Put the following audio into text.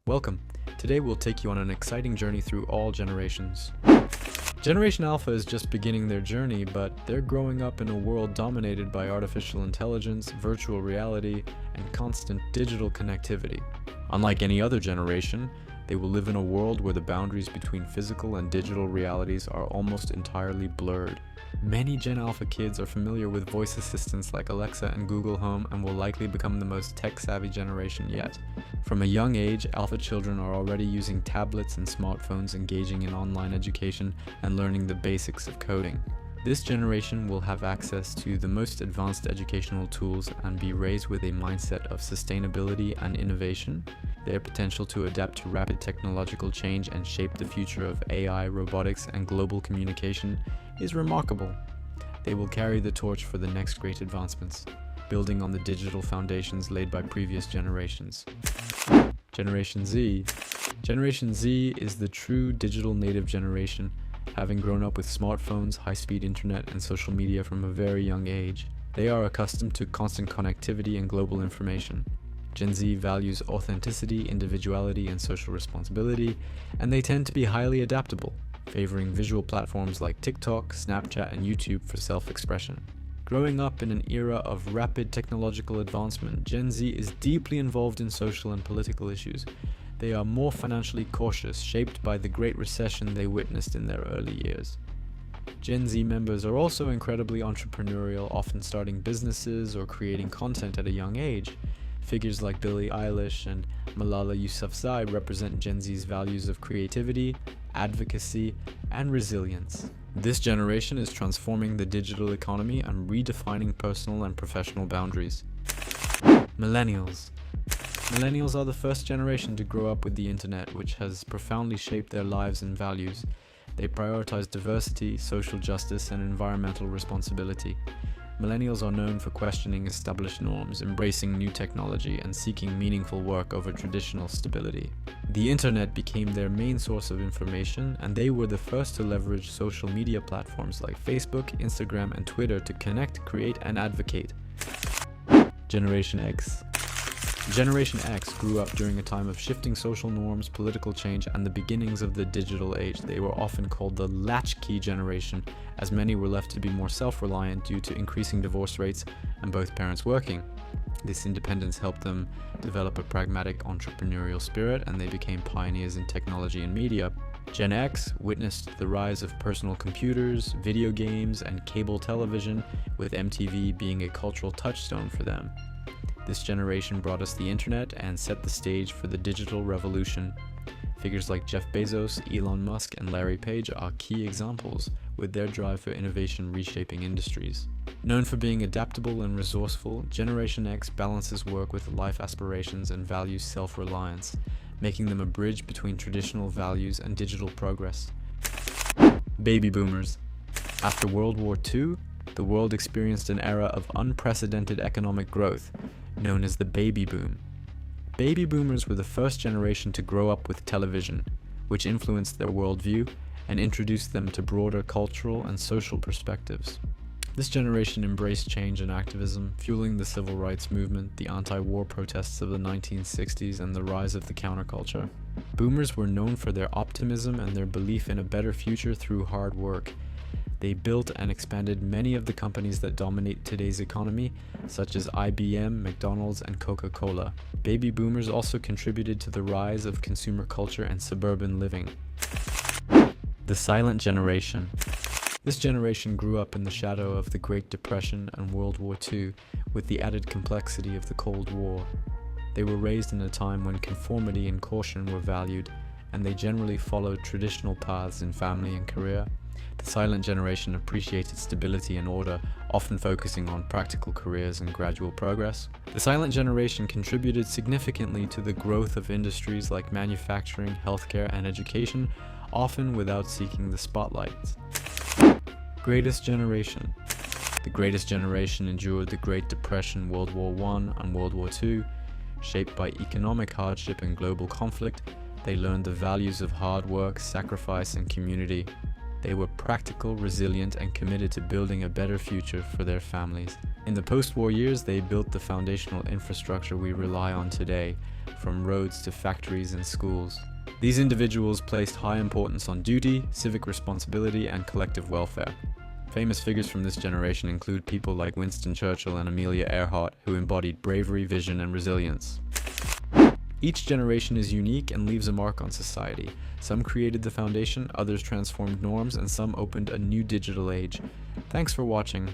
Welcome. Today we'll take you on an exciting journey through all generations. Generation Alpha is just beginning their journey, but they're growing up in a world dominated by artificial intelligence, virtual reality, and constant digital connectivity. Unlike any other generation, they will live in a world where the boundaries between physical and digital realities are almost entirely blurred. Many Gen Alpha kids are familiar with voice assistants like Alexa and Google Home and will likely become the most tech-savvy generation yet. From a young age, Alpha children are already using tablets and smartphones, engaging in online education and learning the basics of coding. This generation will have access to the most advanced educational tools and be raised with a mindset of sustainability and innovation. Their potential to adapt to rapid technological change and shape the future of AI, robotics, and global communication is remarkable. They will carry the torch for the next great advancements, building on the digital foundations laid by previous generations. Generation Z. Generation Z is the true digital native generation, having grown up with smartphones, high-speed internet, and social media from a very young age. They are accustomed to constant connectivity and global information. Gen Z values authenticity, individuality, and social responsibility, and they tend to be highly adaptable, favoring visual platforms like TikTok, Snapchat, and YouTube for self-expression. Growing up in an era of rapid technological advancement, Gen Z is deeply involved in social and political issues. They are more financially cautious, shaped by the Great Recession they witnessed in their early years. Gen Z members are also incredibly entrepreneurial, often starting businesses or creating content at a young age. Figures like Billie Eilish and Malala Yousafzai represent Gen Z's values of creativity, advocacy, and resilience. This generation is transforming the digital economy and redefining personal and professional boundaries. Millennials. Millennials are the first generation to grow up with the internet, which has profoundly shaped their lives and values. They prioritize diversity, social justice, and environmental responsibility. Millennials are known for questioning established norms, embracing new technology, and seeking meaningful work over traditional stability. The internet became their main source of information, and they were the first to leverage social media platforms like Facebook, Instagram, and Twitter to connect, create, and advocate. Generation X. Generation X grew up during a time of shifting social norms, political change, and the beginnings of the digital age. They were often called the latchkey generation, as many were left to be more self-reliant due to increasing divorce rates and both parents working. This independence helped them develop a pragmatic entrepreneurial spirit, and they became pioneers in technology and media. Gen X witnessed the rise of personal computers, video games, and cable television, with MTV being a cultural touchstone for them. This generation brought us the internet and set the stage for the digital revolution. Figures like Jeff Bezos, Elon Musk, and Larry Page are key examples, with their drive for innovation reshaping industries. Known for being adaptable and resourceful, Generation X balances work with life aspirations and values self-reliance, making them a bridge between traditional values and digital progress. Baby Boomers. After World War II, the world experienced an era of unprecedented economic growth, known as the baby boom. Baby boomers were the first generation to grow up with television, which influenced their worldview and introduced them to broader cultural and social perspectives. This generation embraced change and activism, fueling the civil rights movement, the anti-war protests of the 1960s, and the rise of the counterculture. Boomers were known for their optimism and their belief in a better future through hard work. They built and expanded many of the companies that dominate today's economy, such as IBM, McDonald's, and Coca-Cola. Baby boomers also contributed to the rise of consumer culture and suburban living. The Silent Generation. This generation grew up in the shadow of the Great Depression and World War II, with the added complexity of the Cold War. They were raised in a time when conformity and caution were valued, and they generally followed traditional paths in family and career. The Silent Generation appreciated stability and order, often focusing on practical careers and gradual progress. The Silent Generation contributed significantly to the growth of industries like manufacturing, healthcare, and education, often without seeking the spotlight. Greatest Generation. The Greatest Generation endured the Great Depression, World War I, and World War II. Shaped by economic hardship and global conflict, they learned the values of hard work, sacrifice, and community. They were practical, resilient, and committed to building a better future for their families. In the post-war years, they built the foundational infrastructure we rely on today, from roads to factories and schools. These individuals placed high importance on duty, civic responsibility, and collective welfare. Famous figures from this generation include people like Winston Churchill and Amelia Earhart, who embodied bravery, vision, and resilience. Each generation is unique and leaves a mark on society. Some created the foundation, others transformed norms, and some opened a new digital age. Thanks for watching.